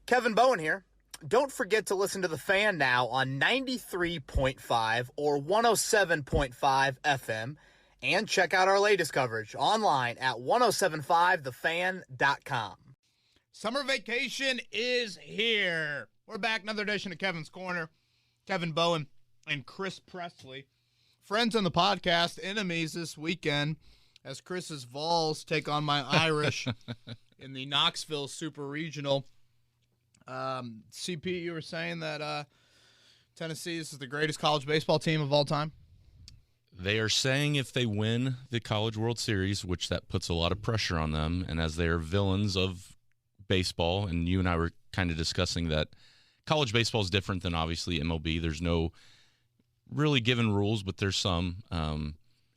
Kevin Bowen here. Don't forget to listen to The Fan now on 93.5 or 107.5 FM, and check out our latest coverage online at 1075thefan.com. Summer vacation is here. We're back, another edition of Kevin's Corner. Kevin Bowen and Chris Presley. Friends on the podcast, enemies this weekend as Chris's Vols take on my Irish in the Knoxville Super Regional. CP, you were saying that Tennessee is the greatest college baseball team of all time? They are saying if they win the College World Series, which that puts a lot of pressure on them, and as they are villains of baseball, and you and I were kind of discussing that college baseball is different than obviously MLB. There's no really given rules, but there's some.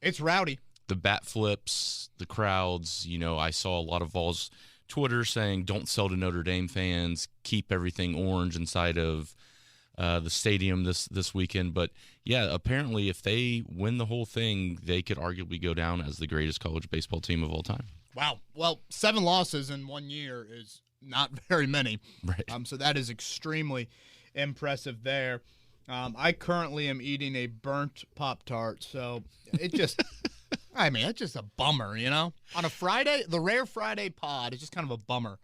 It's rowdy. The bat flips, the crowds. I saw a lot of Vols Twitter saying don't sell to Notre Dame fans, keep everything orange inside of the stadium this weekend. But, yeah, apparently if they win the whole thing, they could arguably go down as the greatest college baseball team of all time. Wow. Well, 7 losses in 1 year is not very many. Right. So that is extremely impressive there. I currently am eating a burnt Pop-Tart, so it just – I mean, it's just a bummer, On a Friday, the rare Friday pod, it's just kind of a bummer.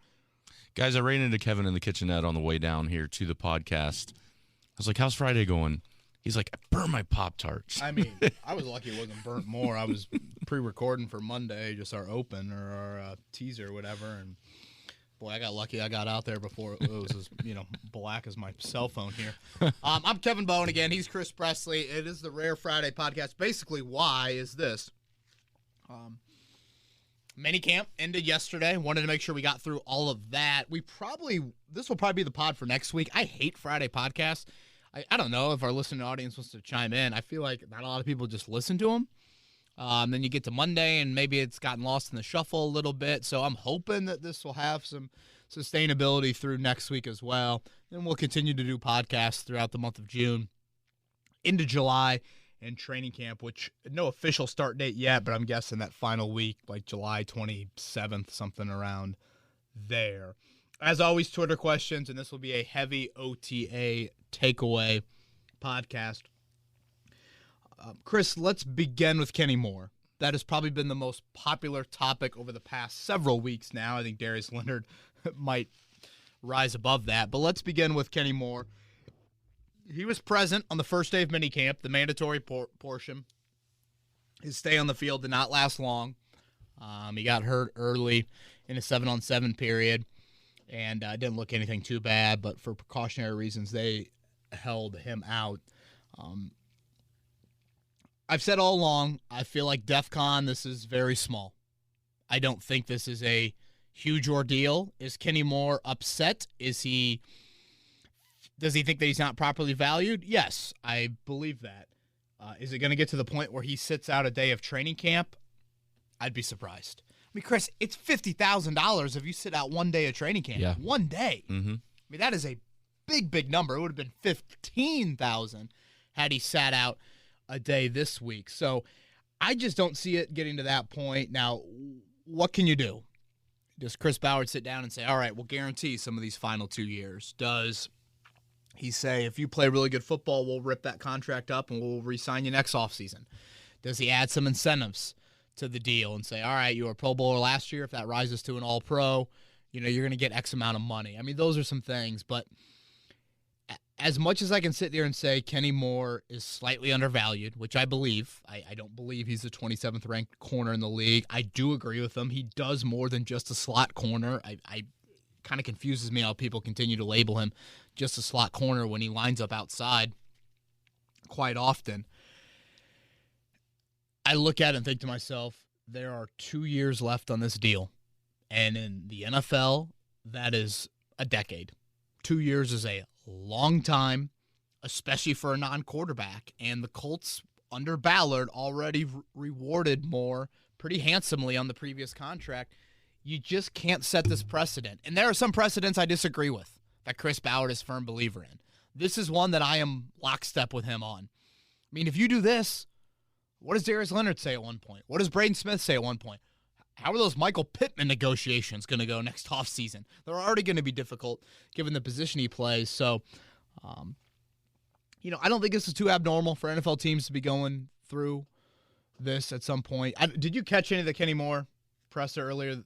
Guys, I ran into Kevin in the kitchenette on the way down here to the podcast. I was like, how's Friday going? He's like, I burned my Pop-Tarts. I mean, I was lucky it wasn't burnt more. I was pre-recording for Monday, just our open or our teaser or whatever, and boy, I got lucky. I got out there before it was as black as my cell phone here. I'm Kevin Bowen again. He's Chris Presley. It is the Rare Friday podcast. Basically, why is this? Minicamp ended yesterday. Wanted to make sure we got through all of that. This will probably be the pod for next week. I hate Friday podcasts. I don't know if our listening audience wants to chime in. I feel like not a lot of people just listen to them. Then you get to Monday, and maybe it's gotten lost in the shuffle a little bit. So I'm hoping that this will have some sustainability through next week as well. Then we'll continue to do podcasts throughout the month of June into July and training camp, which no official start date yet, but I'm guessing that final week, like July 27th, something around there. As always, Twitter questions, and this will be a heavy OTA takeaway podcast. Chris, let's begin with Kenny Moore. That has probably been the most popular topic over the past several weeks now. I think Darius Leonard might rise above that. But let's begin with Kenny Moore. He was present on the first day of minicamp, the mandatory portion. His stay on the field did not last long. He got hurt early in a 7-on-7 period and didn't look anything too bad, but for precautionary reasons, they held him out. I've said all along, I feel like DEFCON, this is very small. I don't think this is a huge ordeal. Is Kenny Moore upset? Does he think that he's not properly valued? Yes, I believe that. Is it going to get to the point where he sits out a day of training camp? I'd be surprised. I mean, Chris, it's $50,000 if you sit out 1 day of training camp. Yeah. 1 day. Mm-hmm. I mean, that is a big, big number. It would have been $15,000 had he sat out a day this week. So I just don't see it getting to that point. Now, what can you do? Does Chris Ballard sit down and say, all right, we'll guarantee some of these final 2 years? Does he say, if you play really good football, we'll rip that contract up and we'll re-sign you next offseason? Does he add some incentives to the deal and say, all right, you were a Pro Bowler last year. If that rises to an All-Pro, you're going to get X amount of money. I mean, those are some things, but as much as I can sit there and say Kenny Moore is slightly undervalued, which I believe, I don't believe he's the 27th ranked corner in the league. I do agree with him. He does more than just a slot corner. I kind of confuses me how people continue to label him just a slot corner when he lines up outside quite often. I look at it and think to myself, there are 2 years left on this deal. And in the NFL, that is a decade. 2 years is a long time, especially for a non-quarterback. And the Colts, under Ballard, already rewarded Moore pretty handsomely on the previous contract. You just can't set this precedent. And there are some precedents I disagree with that Chris Ballard is a firm believer in. This is one that I am lockstep with him on. I mean, if you do this, what does Darius Leonard say at one point? What does Braden Smith say at one point? how are those Michael Pittman negotiations going to go next offseason? They're already going to be difficult given the position he plays. So, I don't think this is too abnormal for NFL teams to be going through this at some point. Did you catch any of the Kenny Moore presser earlier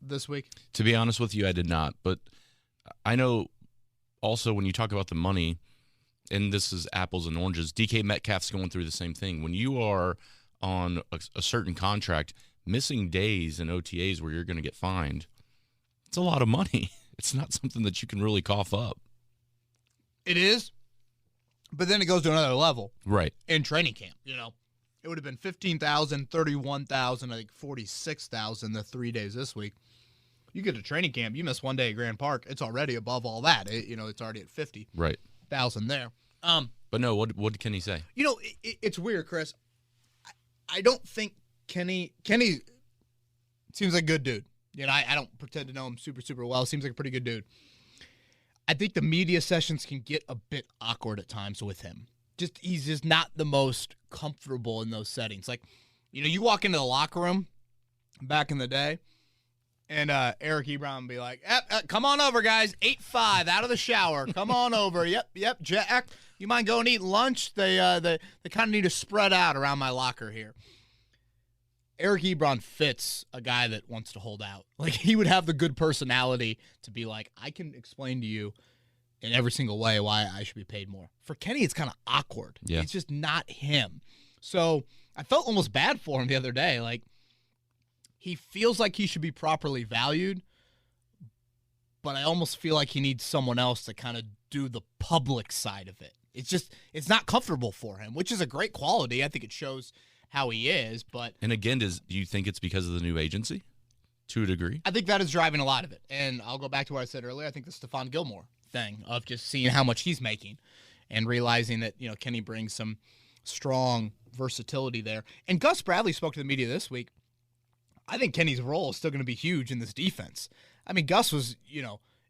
this week? To be honest with you, I did not. But I know also when you talk about the money, and this is apples and oranges, DK Metcalf's going through the same thing. When you are on a certain contract, missing days and OTAs where you're going to get fined, it's a lot of money. It's not something that you can really cough up. It is, but then it goes to another level. Right. In training camp, It would have been $15,000, $31,000, I think $46,000 the 3 days this week. You get to training camp, you miss 1 day at Grand Park, it's already above all that. It's already at $50,000 right. there. But no, what can he say? It's weird, Chris. I don't think Kenny seems like a good dude. I don't pretend to know him super, super well. Seems like a pretty good dude. I think the media sessions can get a bit awkward at times with him. He's just not the most comfortable in those settings. Like, you walk into the locker room back in the day, and Eric Ebron would be like, come on over, guys. 8-5, out of the shower. Come on over. Yep, Jack. You mind going and eating lunch? They kind of need to spread out around my locker here. Eric Ebron fits a guy that wants to hold out. Like, he would have the good personality to be like, I can explain to you in every single way why I should be paid more. For Kenny, it's kind of awkward. Yeah. It's just not him. So I felt almost bad for him the other day. Like, he feels like he should be properly valued, but I almost feel like he needs someone else to kind of do the public side of it. It's not comfortable for him, which is a great quality. I think it shows how he is. And again, do you think it's because of the new agency to a degree? I think that is driving a lot of it. And I'll go back to what I said earlier. I think the Stephon Gilmore thing of just seeing how much he's making and realizing that, Kenny brings some strong versatility there. And Gus Bradley spoke to the media this week. I think Kenny's role is still going to be huge in this defense. I mean, Gus was,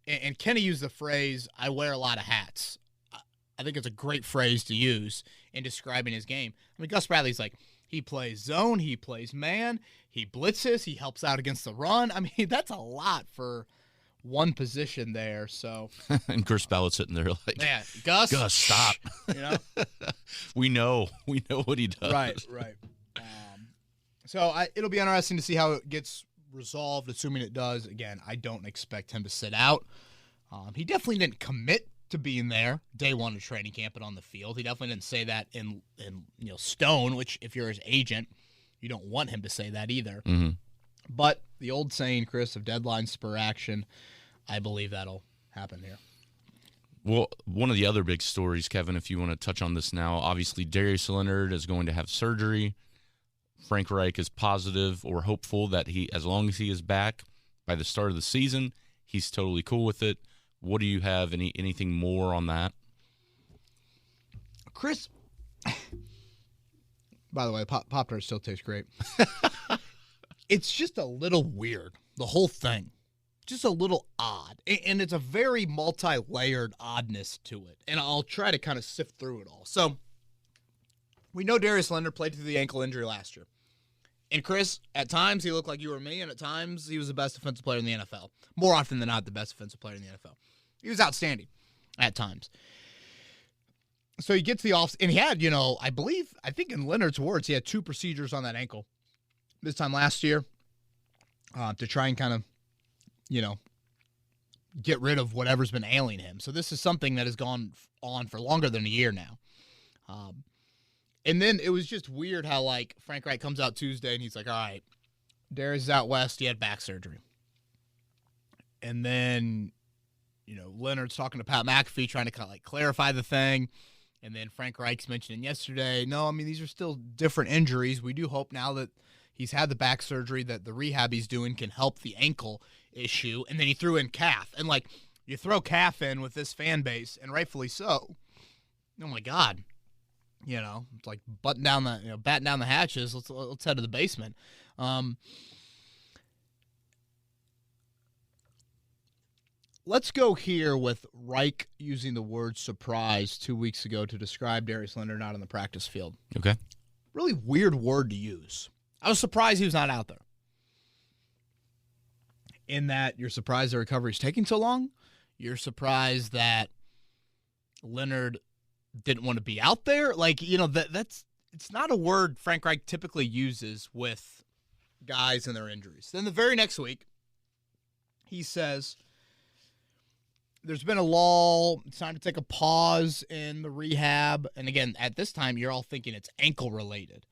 and Kenny used the phrase, I wear a lot of hats. I think it's a great phrase to use in describing his game. I mean, Gus Bradley's like, he plays zone, he plays man, he blitzes, he helps out against the run. I mean, that's a lot for one position there. So and Chris Ballott's sitting there like, yeah, Gus, stop. We know what he does. Right. So it'll be interesting to see how it gets resolved, assuming it does. Again, I don't expect him to sit out. He definitely didn't commit to being there day one of training camp and on the field. He definitely didn't say that in stone, which if you're his agent, you don't want him to say that either. Mm-hmm. But the old saying, Chris, of deadlines spur action, I believe that'll happen here. Well, one of the other big stories, Kevin, if you want to touch on this now, obviously Darius Leonard is going to have surgery. Frank Reich is positive or hopeful that as long as he is back by the start of the season, he's totally cool with it. What do you have? Anything more on that? Chris, by the way, Pop-Tart still tastes great. It's just a little weird, the whole thing. Just a little odd. And it's a very multi-layered oddness to it. And I'll try to kind of sift through it all. So, we know Darius Leonard played through the ankle injury last year. And Chris, at times he looked like you or me, and at times he was the best defensive player in the NFL. More often than not, the best defensive player in the NFL. He was outstanding at times. So he gets the off, and he had, I think in Leonard's words, he had 2 procedures on that ankle this time last year to try and kind of, get rid of whatever's been ailing him. So this is something that has gone on for longer than a year now. And then it was just weird how, Frank Reich comes out Tuesday and he's like, all right, Darius is out west. He had back surgery. And then, Leonard's talking to Pat McAfee trying to kind of clarify the thing. And then Frank Reich's mentioning yesterday, no, I mean, these are still different injuries. We do hope now that he's had the back surgery that the rehab he's doing can help the ankle issue. And then he threw in calf. And, you throw calf in with this fan base, and rightfully so. Oh, my God. It's like batting down the hatches. Let's head to the basement. Let's go here with Reich using the word surprise 2 weeks ago to describe Darius Leonard not on the practice field. Okay. Really weird word to use. I was surprised he was not out there. in that you're surprised the recovery's taking so long. You're surprised that Leonard didn't want to be out there. Like, that's it's not a word Frank Reich typically uses with guys and their injuries. Then the very next week, he says there's been a lull. It's time to take a pause in the rehab. And again, at this time, you're all thinking it's ankle related.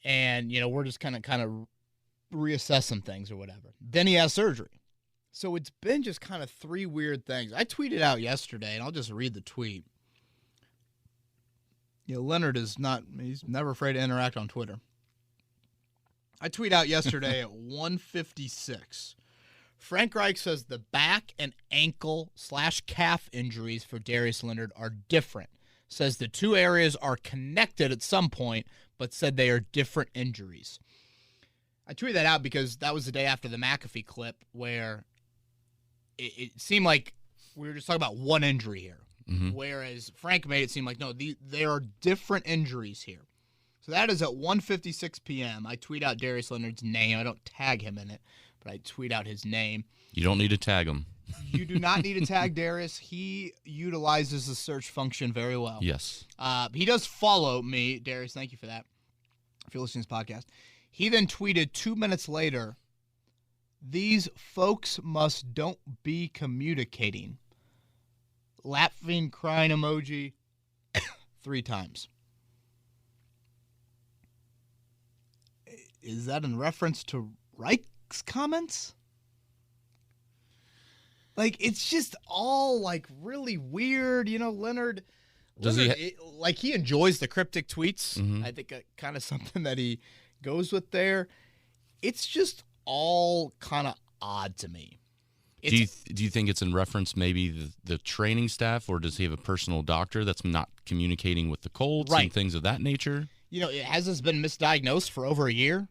And, we're just kind of reassess some things or whatever. Then he has surgery. So it's been just kind of three weird things. I tweeted out yesterday, and I'll just read the tweet. Leonard he's never afraid to interact on Twitter. I tweet out yesterday at 1:56. Frank Reich says the back and ankle/calf injuries for Darius Leonard are different. Says the two areas are connected at some point, but said they are different injuries. I tweeted that out because that was the day after the McAfee clip where it seemed like we were just talking about one injury here. Mm-hmm. Whereas Frank made it seem like, no, there are different injuries here. So that is at 1:56 p.m. I tweet out Darius Leonard's name. I don't tag him in it, but I tweet out his name. You don't need to tag him. You do not need to tag Darius. He utilizes the search function very well. Yes. He does follow me. Darius, thank you for that. If you're listening to this podcast. He then tweeted 2 minutes later, "These folks don't be communicating." Laughing, crying emoji 3 times. Is that in reference to Reich's comments? Like, it's just all, like, really weird. Leonard, he enjoys the cryptic tweets. Mm-hmm. I think kind of something that he goes with there. It's just all kind of odd to me. Do you think it's in reference maybe the training staff, or does he have a personal doctor that's not communicating with the Colts and things of that nature? Has this been misdiagnosed for over a year?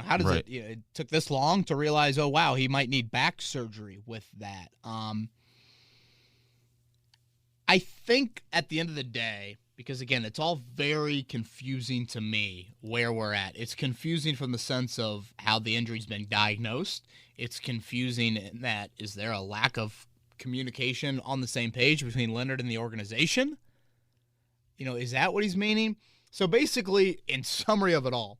How does it took this long to realize, oh, wow, he might need back surgery with that. I think at the end of the day, because, again, it's all very confusing to me where we're at. It's confusing from the sense of how the injury's been diagnosed. It's confusing in that, is there a lack of communication on the same page between Leonard and the organization? Is that what he's meaning? So basically, in summary of it all,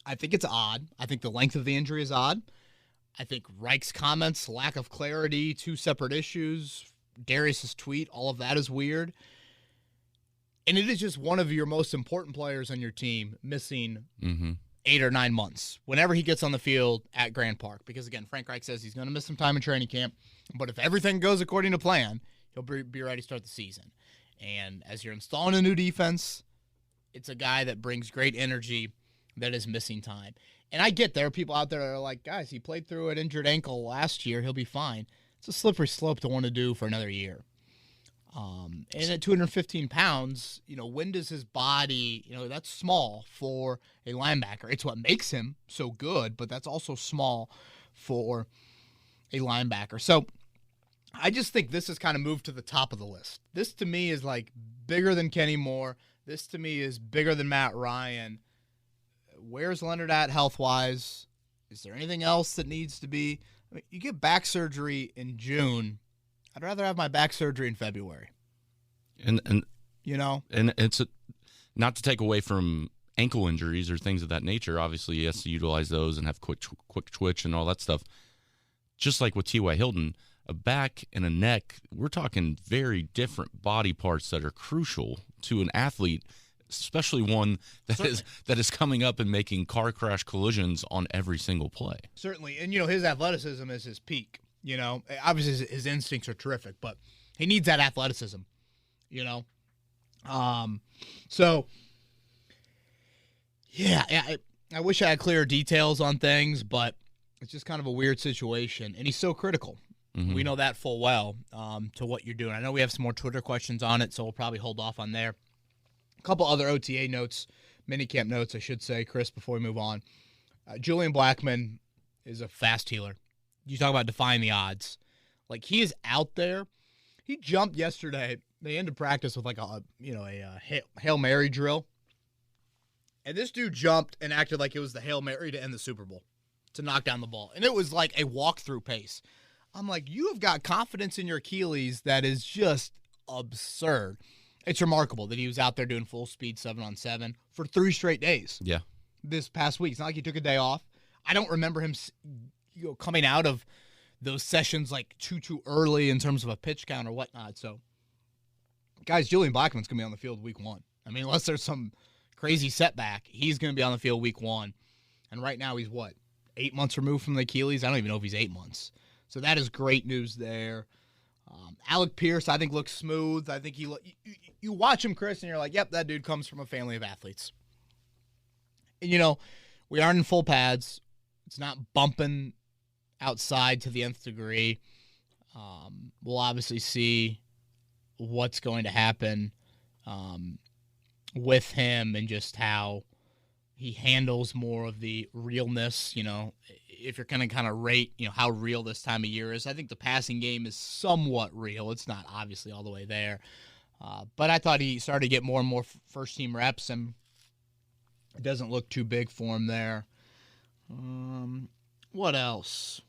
I think it's odd. I think the length of the injury is odd. I think Reich's comments, lack of clarity, 2 separate issues, Darius's tweet, all of that is weird. And it is just one of your most important players on your team missing 8 or 9 months whenever he gets on the field at Grand Park. Because, again, Frank Reich says he's going to miss some time in training camp. But if everything goes according to plan, he'll be ready to start the season. And as you're installing a new defense, it's a guy that brings great energy that is missing time. And I get there are people out there that are like, guys, he played through an injured ankle last year. He'll be fine. It's a slippery slope to want to do for another year. And at 215 pounds, when does his body, that's small for a linebacker. It's what makes him so good, but that's also small for a linebacker. So I just think this has kind of moved to the top of the list. This to me is like bigger than Kenny Moore. This to me is bigger than Matt Ryan. Where's Leonard at health-wise? Is there anything else that needs to be? I mean, you get back surgery in June. I'd rather have my back surgery in February. And it's not to take away from ankle injuries or things of that nature. Obviously, he has to utilize those and have quick twitch and all that stuff. Just like with T.Y. Hilton, a back and a neck, we're talking very different body parts that are crucial to an athlete, especially one that is coming up and making car crash collisions on every single play. Certainly. And, his athleticism is his peak. Obviously his instincts are terrific, but he needs that athleticism, So, yeah, I wish I had clearer details on things, but it's just kind of a weird situation. And he's so critical. Mm-hmm. We know that full well to what you're doing. I know we have some more Twitter questions on it, so we'll probably hold off on there. A couple other OTA notes, minicamp notes, I should say, Chris, before we move on. Julian Blackmon is a fast healer. You talk about defying the odds. Like, he is out there. He jumped yesterday. They ended practice with like a Hail Mary drill. And this dude jumped and acted like it was the Hail Mary to end the Super Bowl. to knock down the ball. And it was like a walkthrough pace. I'm like, you have got confidence in your Achilles that is just absurd. It's remarkable that he was out there doing full speed 7-on-7 for 3 straight days. Yeah. This past week. It's not like he took a day off. I don't remember him coming out of those sessions like too early in terms of a pitch count or whatnot. So, guys, Julian Blackmon's going to be on the field week 1. I mean, unless there's some crazy setback, he's going to be on the field week 1. And right now he's, 8 months removed from the Achilles? I don't even know if he's 8 months. So that is great news there. Alec Pierce, I think, looks smooth. I think you watch him, Chris, and you're like, yep, that dude comes from a family of athletes. And, we aren't in full pads. It's not bumping outside to the nth degree. We'll obviously see what's going to happen with him and just how he handles more of the realness, if you're going to kind of rate, how real this time of year is. I think the passing game is somewhat real. It's not obviously all the way there. But I thought he started to get more and more first-team reps, and it doesn't look too big for him there. What else?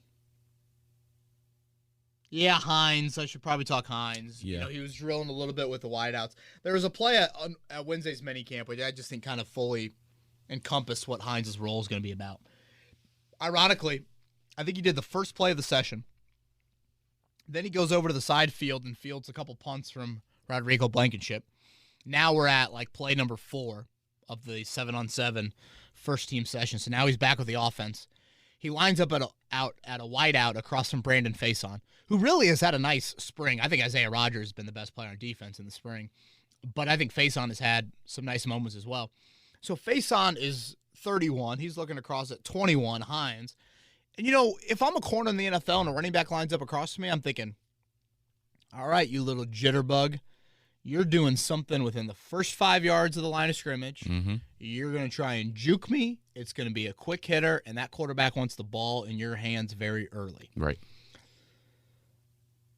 Yeah, Hines. I should probably talk Hines. Yeah. He was drilling a little bit with the wideouts. There was a play at Wednesday's minicamp, which I just think kind of fully encompassed what Hines' role is going to be about. Ironically, I think he did the first play of the session. Then he goes over to the side field and fields a couple punts from Rodrigo Blankenship. Now we're at play number 4 of the 7-on-7 first-team session. So now he's back with the offense. He lines up at a wideout across from Brandon Faison, who really has had a nice spring. I think Isaiah Rodgers has been the best player on defense in the spring. But I think Faison has had some nice moments as well. So Faison is 31. He's looking across at 21, Hines. And, if I'm a corner in the NFL and a running back lines up across from me, I'm thinking, all right, you little jitterbug. You're doing something within the first 5 yards of the line of scrimmage. Mm-hmm. You're going to try and juke me. It's going to be a quick hitter, and that quarterback wants the ball in your hands very early. Right.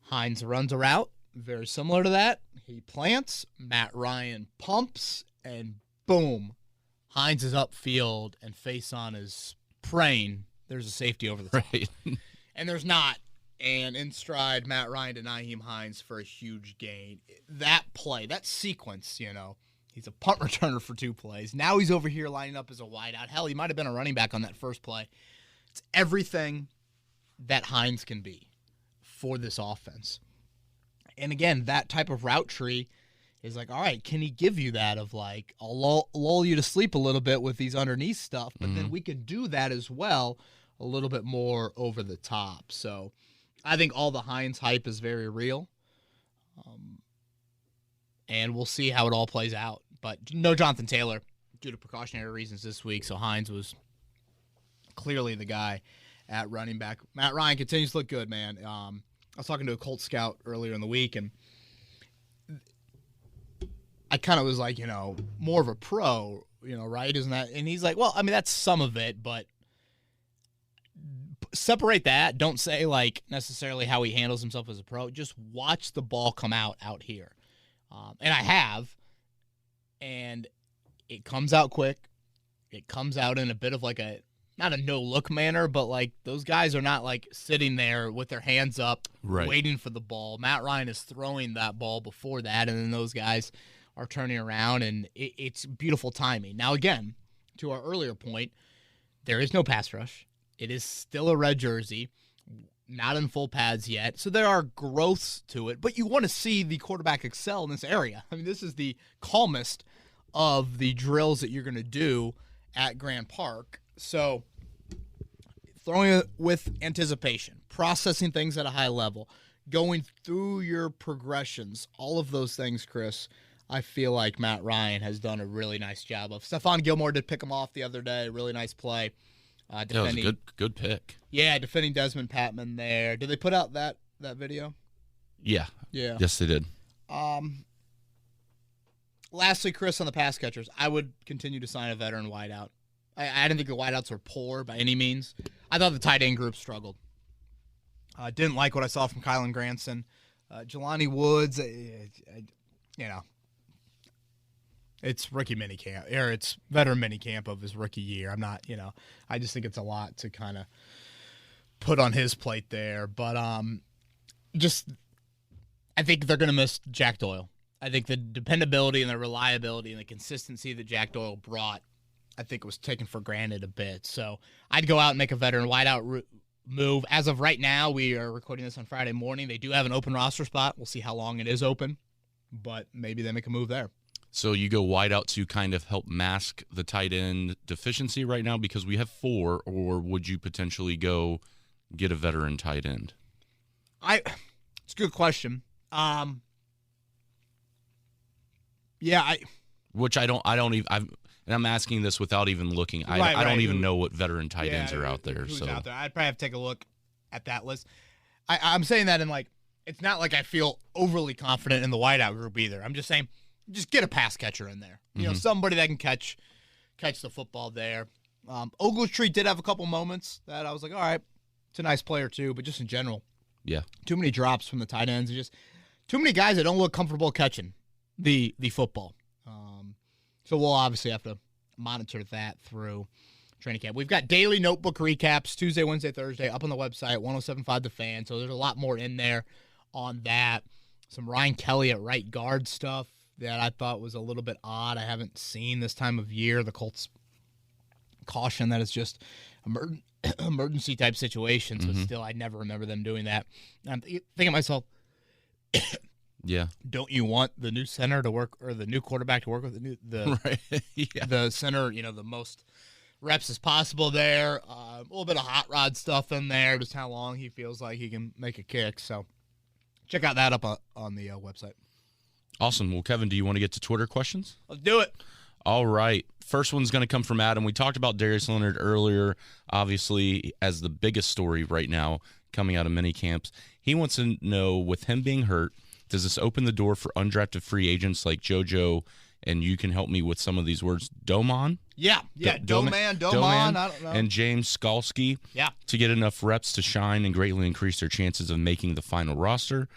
Hines runs a route, very similar to that. He plants, Matt Ryan pumps, and boom. Hines is upfield, and Faison is praying there's a safety over the top. Right. And there's not. And in stride, Matt Ryan to Nyheim Hines for a huge gain. That play, that sequence, he's a punt returner for 2 plays. Now he's over here lining up as a wideout. Hell, he might have been a running back on that first play. It's everything that Hines can be for this offense. And again, that type of route tree is all right, can he give you that of I'll lull you to sleep a little bit with these underneath stuff, but then we can do that as well a little bit more over the top. So I think all the Hines hype is very real. And we'll see how it all plays out. But no Jonathan Taylor due to precautionary reasons this week, so Hines was clearly the guy at running back. Matt Ryan continues to look good, man. I was talking to a Colts scout earlier in the week, and I kind of was more of a pro, right? Isn't that? And he's like, well, I mean, that's some of it, but separate that. Don't say necessarily how he handles himself as a pro. Just watch the ball come out here. And I have, and it comes out quick. It comes out in a bit of not a no-look manner, but those guys are not sitting there with their hands up, right, waiting for the ball. Matt Ryan is throwing that ball before that, and then those guys are turning around, and it's beautiful timing. Now, again, to our earlier point, there is no pass rush. It is still a red jersey, not in full pads yet. So there are growths to it, but you want to see the quarterback excel in this area. I mean, this is the calmest of the drills that you're going to do at Grand Park. So throwing it with anticipation, processing things at a high level, going through your progressions, all of those things, Chris, I feel like Matt Ryan has done a really nice job of. Stephon Gilmore did pick him off the other day. Really nice play. That was a good pick. Yeah, defending Desmond Patman there. Did they put out that video? Yeah. Yeah. Yes, they did. Lastly, Chris, on the pass catchers, I would continue to sign a veteran wideout. I didn't think the wideouts were poor by any means. I thought the tight end group struggled. Didn't like what I saw from Kylan Granson. Jelani Woods, It's rookie minicamp, or it's veteran minicamp of his rookie year. I'm not, I just think it's a lot to kind of put on his plate there. But I think they're going to miss Jack Doyle. I think the dependability and the reliability and the consistency that Jack Doyle brought, I think was taken for granted a bit. So I'd go out and make a veteran wideout move. As of right now, we are recording this on Friday morning. They do have an open roster spot. We'll see how long it is open, but maybe they make a move there. So you go wide out to kind of help mask the tight end deficiency right now because we have 4, or would you potentially go get a veteran tight end? It's a good question. Which I don't even. And I'm asking this without even looking. I don't even know what veteran tight ends are out there. Who's So out there? I'd probably have to take a look at that list. I'm saying that in it's not like I feel overly confident in the wideout group either. I'm just saying, just get a pass catcher in there. Somebody that can catch the football there. Ogletree did have a couple moments that I was like, all right, it's a nice player too, but just in general, yeah, too many drops from the tight ends. Just too many guys that don't look comfortable catching the football. So we'll obviously have to monitor that through training camp. We've got daily notebook recaps Tuesday, Wednesday, Thursday up on the website, 107.5 The Fan. So there's a lot more in there on that. Some Ryan Kelly at right guard stuff that I thought was a little bit odd. I haven't seen this time of year. The Colts caution that it's just emergency type situations, but still, I never remember them doing that. I'm thinking to myself, yeah, don't you want the new center to work, or the new quarterback to work with the right. Yeah. the center? The most reps as possible there. A little bit of hot rod stuff in there, just how long he feels like he can make a kick. So check out that up on the website. Awesome. Well, Kevin, do you want to get to Twitter questions? Let's do it. All right. First one's going to come from Adam. We talked about Darius Leonard earlier, obviously, as the biggest story right now coming out of minicamps. He wants to know, with him being hurt, does this open the door for undrafted free agents like JoJo, and you can help me with some of these words, Doman? Yeah. Doman. I don't know. And James Skalski to get enough reps to shine and greatly increase their chances of making the final roster.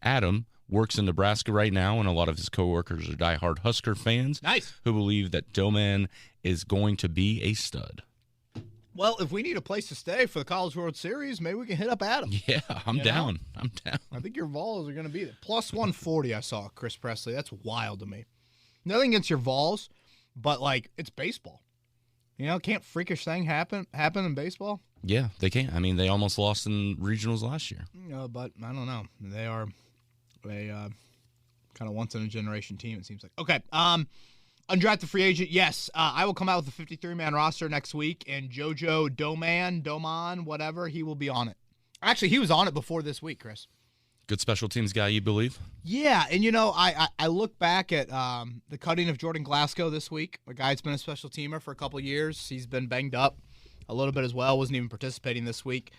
Adam, works in Nebraska right now, and a lot of his coworkers are diehard Husker fans. Nice. Who believe that Doman is going to be a stud. Well, if we need a place to stay for the College World Series, maybe we can hit up Adam. Yeah, I'm down. I think your Vols are going to be there. Plus 140 I saw, Chris Presley. That's wild to me. Nothing against your Vols, but, it's baseball. Can't freakish thing happen in baseball? Yeah, they can. I mean, they almost lost in regionals last year. But I don't know. They are a kind of once-in-a-generation team, it seems like. Okay, undrafted free agent, yes. I will come out with a 53-man roster next week, and JoJo Doman, whatever, he will be on it. Actually, he was on it before this week, Chris. Good special teams guy, you believe? Yeah, and I look back at the cutting of Jordan Glasgow this week, a guy that's been a special teamer for a couple of years. He's been banged up a little bit as well, wasn't even participating this week.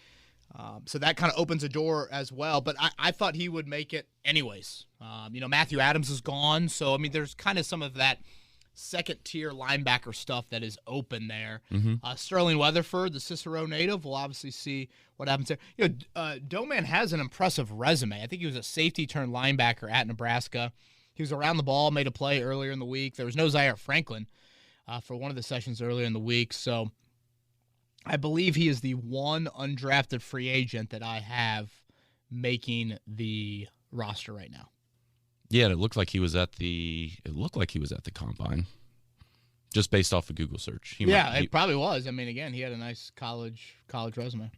So that kind of opens a door as well. But I thought he would make it anyways. Matthew Adams is gone, so, there's kind of some of that second-tier linebacker stuff that is open there. Sterling Weatherford, the Cicero native, we'll obviously see what happens there. Doman has an impressive resume. I think he was a safety-turned-linebacker at Nebraska. He was around the ball, made a play earlier in the week. There was no Zaire Franklin for one of the sessions earlier in the week. So I believe he is the one undrafted free agent that I have making the roster right now. Yeah, it looked like he was at the combine, just based off a Google search. It probably was. Again, he had a nice college resume.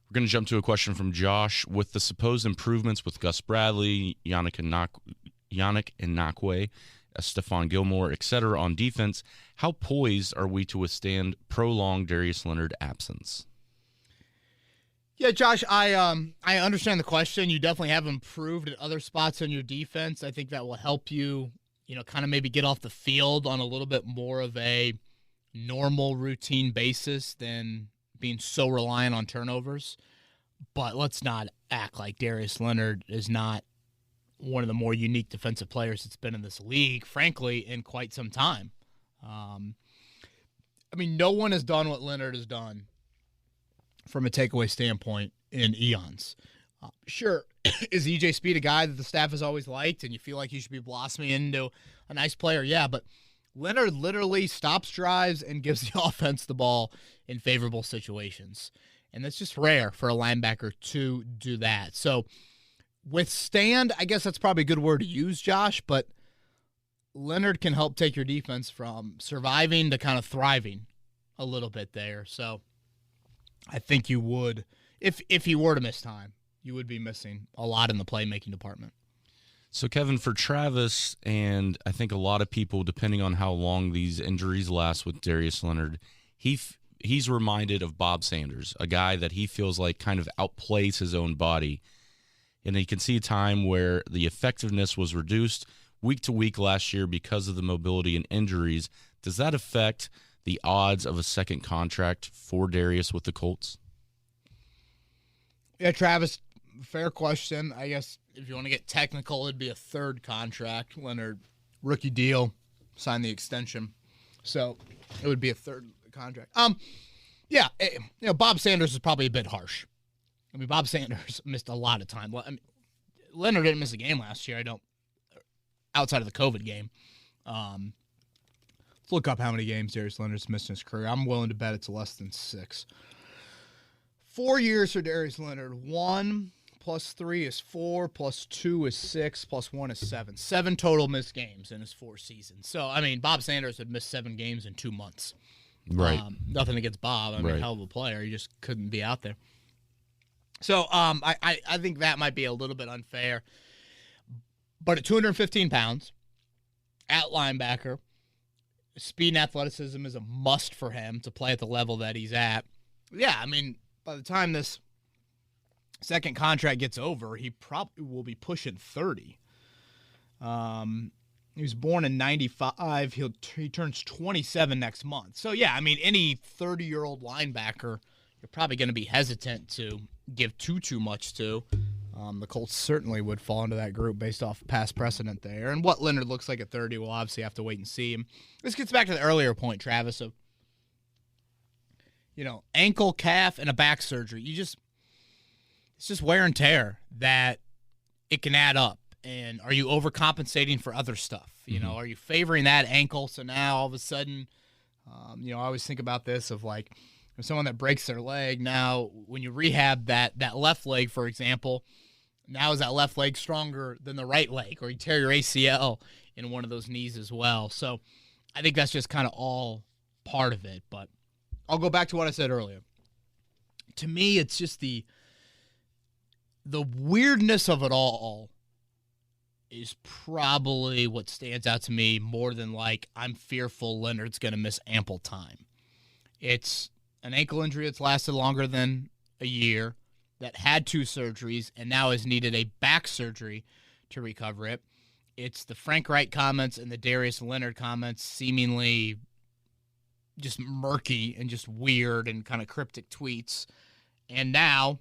We're going to jump to a question from Josh. With the supposed improvements with Gus Bradley, Yannick Ngakoue, Stephon Gilmore, etc. on defense, how poised are we to withstand prolonged Darius Leonard absence? Yeah, Josh, I understand the question. You definitely have improved at other spots on your defense. I think that will help you, kind of maybe get off the field on a little bit more of a normal routine basis than being so reliant on turnovers. But let's not act like Darius Leonard is not one of the more unique defensive players that's been in this league, frankly, in quite some time. No one has done what Leonard has done from a takeaway standpoint in eons. Sure, is EJ Speed a guy that the staff has always liked and you feel like he should be blossoming into a nice player? Yeah, but Leonard literally stops drives and gives the offense the ball in favorable situations. And that's just rare for a linebacker to do that. So withstand, I guess that's probably a good word to use, Josh, but Leonard can help take your defense from surviving to kind of thriving a little bit there. So I think you would, if he were to miss time, you would be missing a lot in the playmaking department. So, Kevin, for Travis, and I think a lot of people, depending on how long these injuries last with Darius Leonard, he's reminded of Bob Sanders, a guy that he feels like kind of outplays his own body. And you can see a time where the effectiveness was reduced week to week last year because of the mobility and injuries. Does that affect the odds of a second contract for Darius with the Colts? Yeah, Travis, fair question. I guess if you want to get technical, it'd be a third contract. Leonard, rookie deal, signed the extension. So it would be a third contract. Yeah, Bob Sanders is probably a bit harsh. I mean, Bob Sanders missed a lot of time. Leonard didn't miss a game last year. Outside of the COVID game. Let's look up how many games Darius Leonard's missed in his career. I'm willing to bet it's less than 6. 4 years for Darius Leonard. 1 plus 3 is 4, plus 2 is 6, plus 1 is 7. 7 total missed games in his 4 seasons. So, I mean, Bob Sanders had missed 7 games in 2 months. Right. Nothing against Bob. I mean, Right. hell of a player. He just couldn't be out there. So, I think that might be a little bit unfair. But at 215 pounds, at linebacker, speed and athleticism is a must for him to play at the level that he's at. Yeah, I mean, by the time this second contract gets over, he probably will be pushing 30. He was born in 95. He turns 27 next month. So, yeah, I mean, any 30-year-old linebacker, you're probably going to be hesitant to give too much to. The Colts certainly would fall into that group based off past precedent there. And what Leonard looks like at 30, we'll obviously have to wait and see. This gets back to the earlier point, Travis, of, ankle, calf, and a back surgery. It's just wear and tear that it can add up. And are you overcompensating for other stuff? Are you favoring that ankle? So now all of a sudden, I always think about this of like, if someone that breaks their leg, now when you rehab that left leg, for example, now is that left leg stronger than the right leg? Or you tear your ACL in one of those knees as well. So I think that's just kind of all part of it. But I'll go back to what I said earlier. To me, it's just the weirdness of it all is probably what stands out to me more than like I'm fearful Leonard's going to miss ample time. It's an ankle injury that's lasted longer than a year, that had 2 surgeries, and now has needed a back surgery to recover it. It's the Frank Wright comments and the Darius Leonard comments seemingly just murky and just weird and kind of cryptic tweets. And now,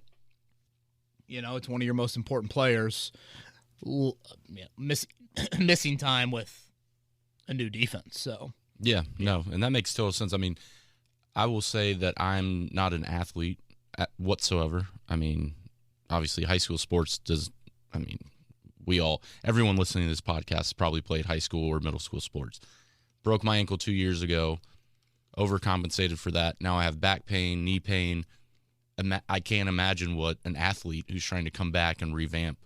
it's one of your most important players missing time with a new defense. So Yeah, no, and that makes total sense. I mean, I will say that I'm not an athlete whatsoever. I mean, obviously high school sports everyone listening to this podcast has probably played high school or middle school sports. Broke my ankle 2 years ago, overcompensated for that. Now I have back pain, knee pain. I can't imagine what an athlete who's trying to come back and revamp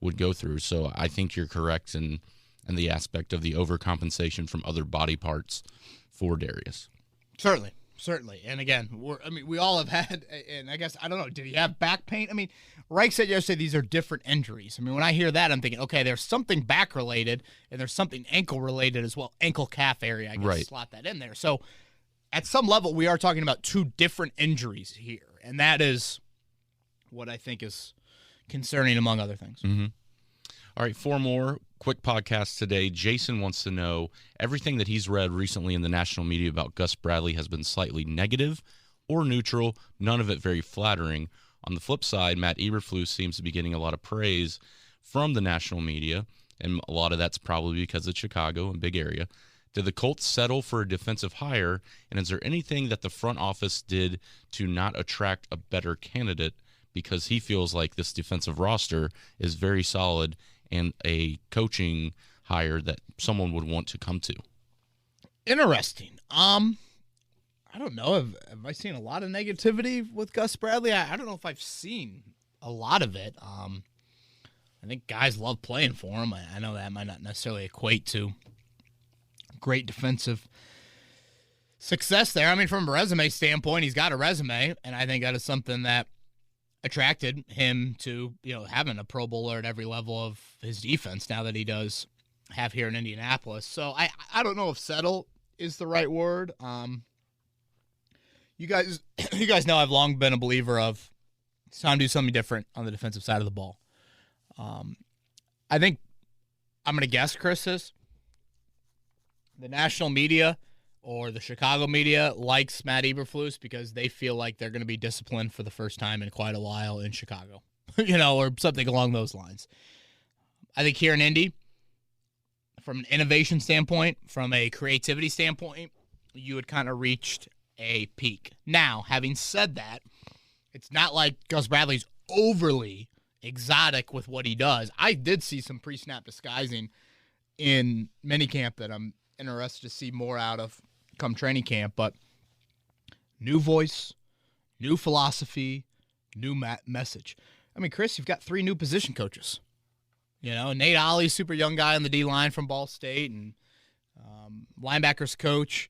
would go through. So I think you're correct in the aspect of the overcompensation from other body parts for Darius. Certainly. And again, we all have had, and I guess, I don't know, did he have back pain? I mean, Reich said yesterday these are different injuries. I mean, when I hear that, I'm thinking, okay, there's something back related and there's something ankle related as well. Ankle calf area, I guess, right. Slot that in there. So at some level, we are talking about 2 different injuries here. And that is what I think is concerning, among other things. Mm-hmm. All right, 4 more quick podcasts today. Jason wants to know everything that he's read recently in the national media about Gus Bradley has been slightly negative or neutral, none of it very flattering. On the flip side, Matt Eberflus seems to be getting a lot of praise from the national media, and a lot of that's probably because of Chicago, a big area. Did the Colts settle for a defensive hire, and is there anything that the front office did to not attract a better candidate because he feels like this defensive roster is very solid and a coaching hire that someone would want to come to. Interesting. I don't know. Have I seen a lot of negativity with Gus Bradley? I don't know if I've seen a lot of it. I think guys love playing for him. I know that might not necessarily equate to great defensive success there. I mean, from a resume standpoint, he's got a resume, and I think that is something that attracted him to, having a Pro Bowler at every level of his defense now that he does have here in Indianapolis. So I don't know if settle is the right word. You guys know I've long been a believer of it's time to do something different on the defensive side of the ball. I think I'm going to guess, Chris, is the national media or the Chicago media likes Matt Eberflus because they feel like they're going to be disciplined for the first time in quite a while in Chicago, or something along those lines. I think here in Indy, from an innovation standpoint, from a creativity standpoint, you had kind of reached a peak. Now, having said that, it's not like Gus Bradley's overly exotic with what he does. I did see some pre-snap disguising in minicamp that I'm interested to see more out of come training camp, but new voice, new philosophy, new message. I mean, Chris, you've got 3 new position coaches. Nate Ollie's super young guy on the D-line from Ball State, and linebackers coach,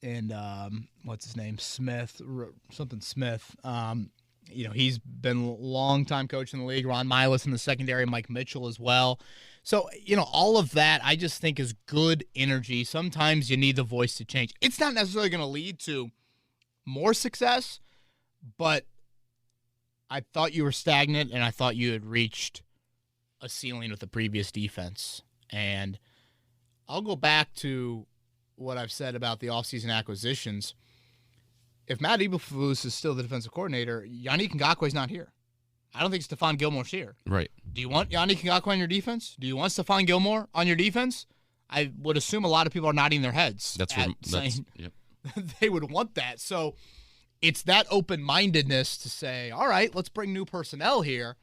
and what's his name? Smith. He's been a long-time coach in the league. Ron Milas in the secondary, Mike Mitchell as well. So, all of that I just think is good energy. Sometimes you need the voice to change. It's not necessarily going to lead to more success, but I thought you were stagnant, and I thought you had reached a ceiling with the previous defense. And I'll go back to what I've said about the offseason acquisitions. If Matt Eberflus is still the defensive coordinator, Yannick Ngakoue's not here. I don't think Stephon Gilmore's here. Right. Do you want Yannick Ngakoue on your defense? Do you want Stephon Gilmore on your defense? I would assume a lot of people are nodding their heads. Yep. They would want that. So it's that open-mindedness to say, all right, let's bring new personnel here,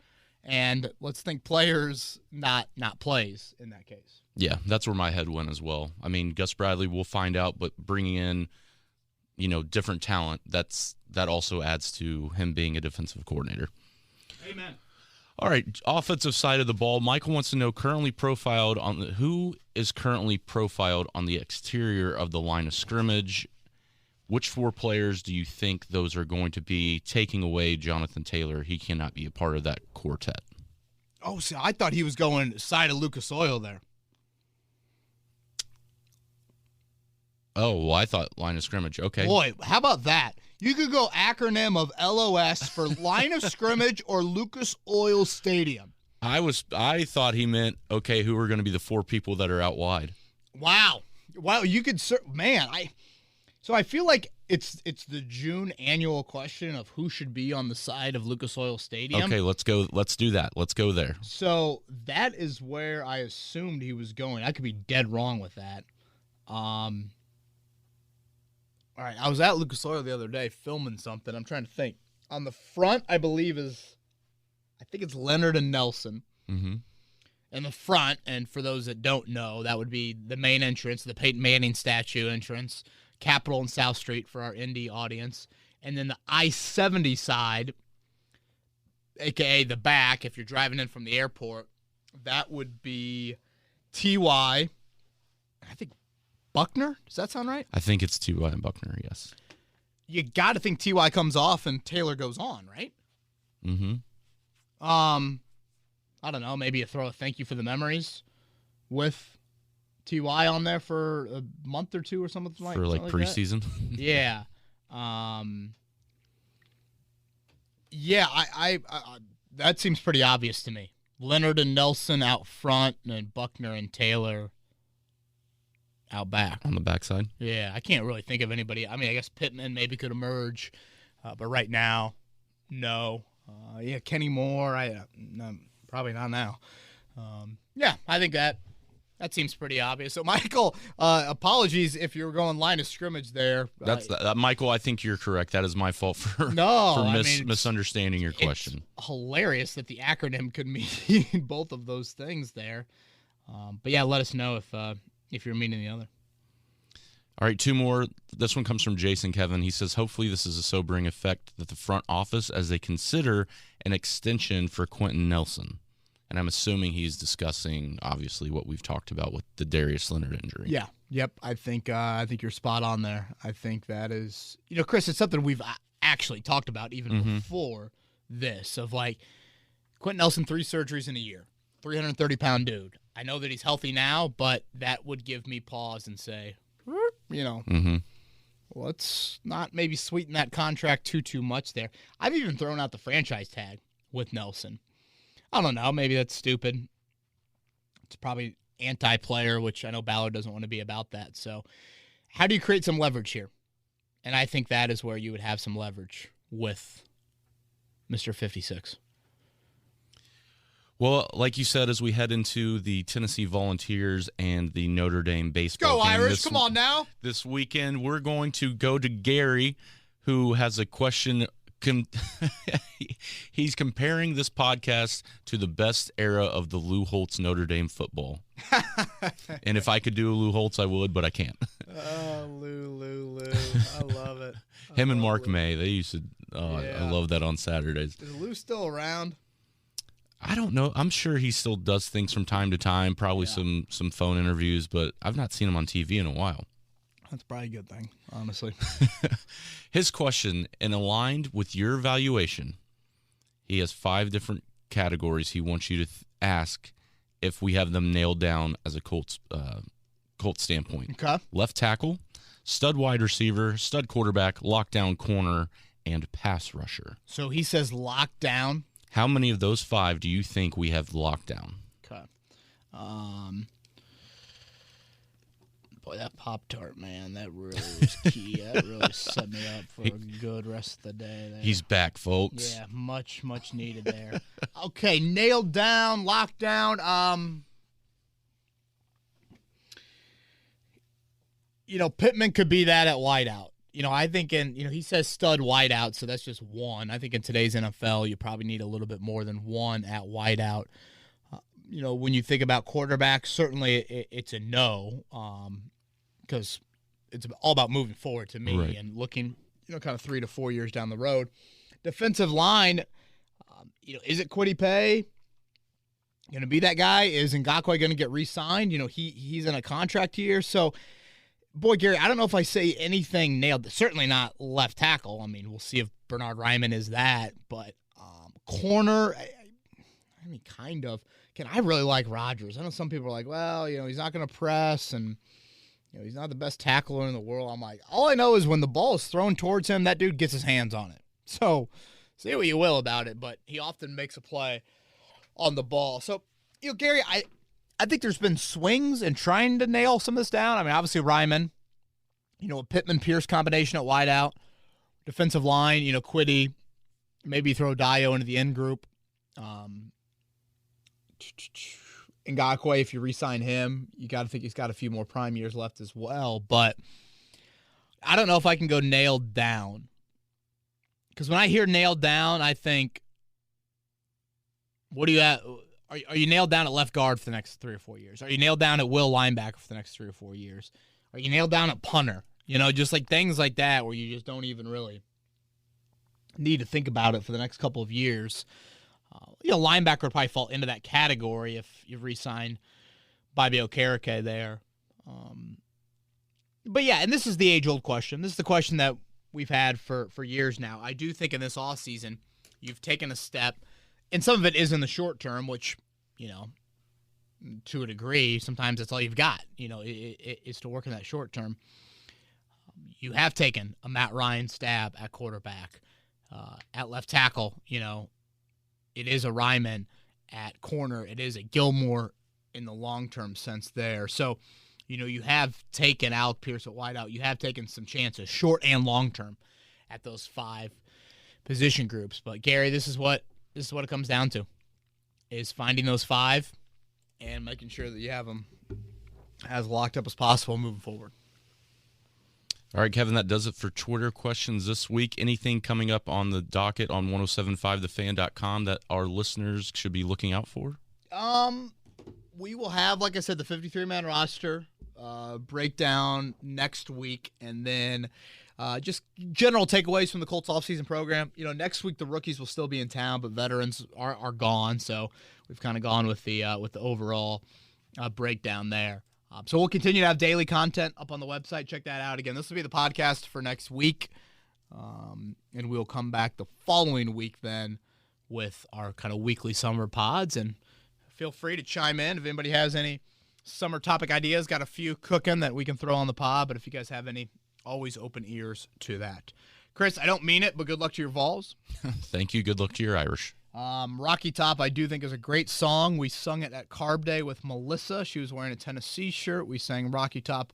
and let's think players, not plays in that case. Yeah, that's where my head went as well. I mean, Gus Bradley, we'll find out, but bringing in, different talent, that also adds to him being a defensive coordinator. Amen. All right, offensive side of the ball. Michael wants to know who is currently profiled on the exterior of the line of scrimmage. Which 4 players do you think those are going to be, taking away Jonathan Taylor? He cannot be a part of that quartet. Oh, see, I thought he was going side of Lucas Oil there. Oh, well, I thought line of scrimmage. Okay. Boy, how about that? You could go acronym of LOS for line of scrimmage or Lucas Oil Stadium. I thought he meant, okay, who are going to be the 4 people that are out wide. Wow, you could, man. So I feel like it's the June annual question of who should be on the side of Lucas Oil Stadium. Okay, let's go. Let's do that. Let's go there. So that is where I assumed he was going. I could be dead wrong with that. All right, I was at Lucas Oil the other day filming something. I'm trying to think. On the front, I think it's Leonard and Nelson. Mm-hmm. In the front, and for those that don't know, that would be the main entrance, the Peyton Manning statue entrance, Capitol and South Street for our Indy audience. And then the I-70 side, a.k.a. the back, if you're driving in from the airport, that would be T.Y., I think Buckner? Does that sound right? I think it's T.Y. and Buckner, yes. You got to think T.Y. comes off and Taylor goes on, right? Mm-hmm. I don't know. Maybe you throw a thank you for the memories with T.Y. on there for a month or 2 or something like that. For like preseason? Yeah. Yeah, I that seems pretty obvious to me. Leonard and Nelson out front, and Buckner and Taylor out back. On the backside? Yeah, I can't really think of anybody. I mean, I guess Pittman maybe could emerge, but right now, no. Kenny Moore, no, probably not now. Yeah, I think that That seems pretty obvious. So, Michael, apologies if you were going line of scrimmage there. That's Michael. I think you're correct. That is my fault for misunderstanding your question. It's hilarious that the acronym could mean both of those things there. But yeah, let us know if you're meaning the other. All right, two more. This one comes from Jason Kevin. He says, hopefully this is a sobering effect that the front office as they consider an extension for Quentin Nelson. And I'm assuming he's discussing, obviously, what we've talked about with the Darius Leonard injury. Yeah. Yep. I think you're spot on there. I think that is, Chris, it's something we've actually talked about even before this of like Quentin Nelson, 3 surgeries in a year, 330-pound dude. I know that he's healthy now, but that would give me pause and say, let's not maybe sweeten that contract too much there. I've even thrown out the franchise tag with Nelson. I don't know. Maybe that's stupid. It's probably anti-player, which I know Ballard doesn't want to be about that. So how do you create some leverage here? And I think that is where you would have some leverage with Mr. 56. Well, like you said, as we head into the Tennessee Volunteers and the Notre Dame baseball Go game Irish! Come on now. This weekend, we're going to go to Gary, who has a question. He's comparing this podcast to the best era of the Lou Holtz Notre Dame football. And if I could do a Lou Holtz, I would, but I can't. Oh, Lou. I love it. Him and Mark May, they used to, I love that on Saturdays. Is Lou still around? I don't know. I'm sure he still does things from time to time, probably some phone interviews, but I've not seen him on TV in a while. That's probably a good thing, honestly. His question, and aligned with your evaluation, he has 5 different categories he wants you to ask if we have them nailed down as a Colts standpoint. Okay. Left tackle, stud wide receiver, stud quarterback, lockdown corner, and pass rusher. So he says lockdown. How many of those 5 do you think we have locked down? Okay. Boy, that Pop-Tart, man, that really was key. That really set me up for a good rest of the day there. He's back, folks. Yeah, much needed there. Okay, nailed down, locked down. Pittman could be that at wideout. I think he says stud wideout, so that's just one. I think in today's NFL, you probably need a little bit more than one at wideout. When you think about quarterbacks, certainly it's a no, because it's all about moving forward to me and looking, kind of 3 to 4 years down the road. Defensive line, is it Kwity Paye going to be that guy? Is Ngakoue going to get re-signed? He's in a contract here, so. Boy, Gary, I don't know if I say anything nailed. Certainly not left tackle. I mean, we'll see if Bernard Ryman is that. But corner, kind of. Again, I really like Rodgers. I know some people are like, well, he's not going to press, and he's not the best tackler in the world. I'm like, all I know is when the ball is thrown towards him, that dude gets his hands on it. So say what you will about it, but he often makes a play on the ball. So, Gary, I think there's been swings in trying to nail some of this down. I mean, obviously Ryman, a Pittman-Pierce combination at wideout. Defensive line, Kwity, maybe throw Dio into the end group. Ngakoue, if you re-sign him, you got to think he's got a few more prime years left as well. But I don't know if I can go nailed down. Because when I hear nailed down, I think, what do you have? Are you nailed down at left guard for the next 3 or 4 years? Are you nailed down at will linebacker for the next 3 or 4 years? Are you nailed down at punter? Just like things like that where you just don't even really need to think about it for the next couple of years. Linebacker would probably fall into that category if you re-sign Bobby Okereke there. But yeah, and this is the age-old question. This is the question that we've had for years now. I do think in this offseason you've taken a step. And some of it is in the short term, which, to a degree, sometimes that's all you've got, is to work in that short term. You have taken a Matt Ryan stab at quarterback. At left tackle, it is a Ryman. At corner, it is a Gilmore in the long-term sense there. So, you have taken Alec Pierce at wideout. You have taken some chances, short and long-term, at those 5 position groups. But, Gary, this is what it comes down to, is finding those 5 and making sure that you have them as locked up as possible moving forward. All right, Kevin, that does it for Twitter questions this week. Anything coming up on the docket on 1075thefan.com that our listeners should be looking out for? We will have, like I said, the 53-man roster breakdown next week, and then just general takeaways from the Colts offseason program. Next week the rookies will still be in town, but veterans are gone, so we've kind of gone with the overall breakdown there. So we'll continue to have daily content up on the website. Check that out. Again, this will be the podcast for next week, and we'll come back the following week then with our kind of weekly summer pods. And feel free to chime in if anybody has any summer topic ideas. Got a few cooking that we can throw on the pod, but if you guys have any, always open ears to that. Chris, I don't mean it, but good luck to your Vols. Thank you. Good luck to your Irish. Rocky Top, I do think, is a great song. We sung it at Carb Day with Melissa. She was wearing a Tennessee shirt. We sang Rocky Top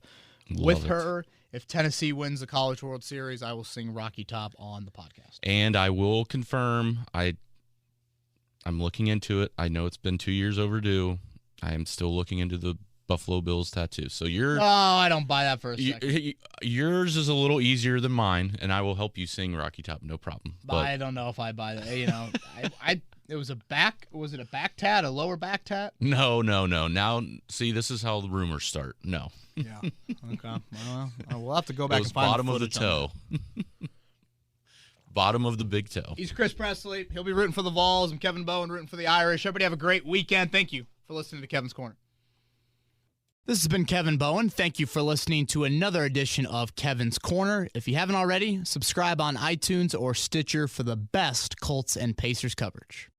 with her. If Tennessee wins the College World Series, I will sing Rocky Top on the podcast. And I will confirm, I'm looking into it. I know it's been 2 years overdue. I am still looking into the Buffalo Bills tattoo. So No, I don't buy that for a second. Yours is a little easier than mine, and I will help you sing Rocky Top, no problem. But I don't know if I buy that. It was a back. Was it a back tat? A lower back tat? No. Now, see, this is how the rumors start. No. Yeah. Okay. Well, we'll have to go back It was and find bottom the of the toe. Bottom of the big toe. He's Chris Presley. He'll be rooting for the Vols. I'm Kevin Bowen rooting for the Irish. Everybody have a great weekend. Thank you for listening to Kevin's Corner. This has been Kevin Bowen. Thank you for listening to another edition of Kevin's Corner. If you haven't already, subscribe on iTunes or Stitcher for the best Colts and Pacers coverage.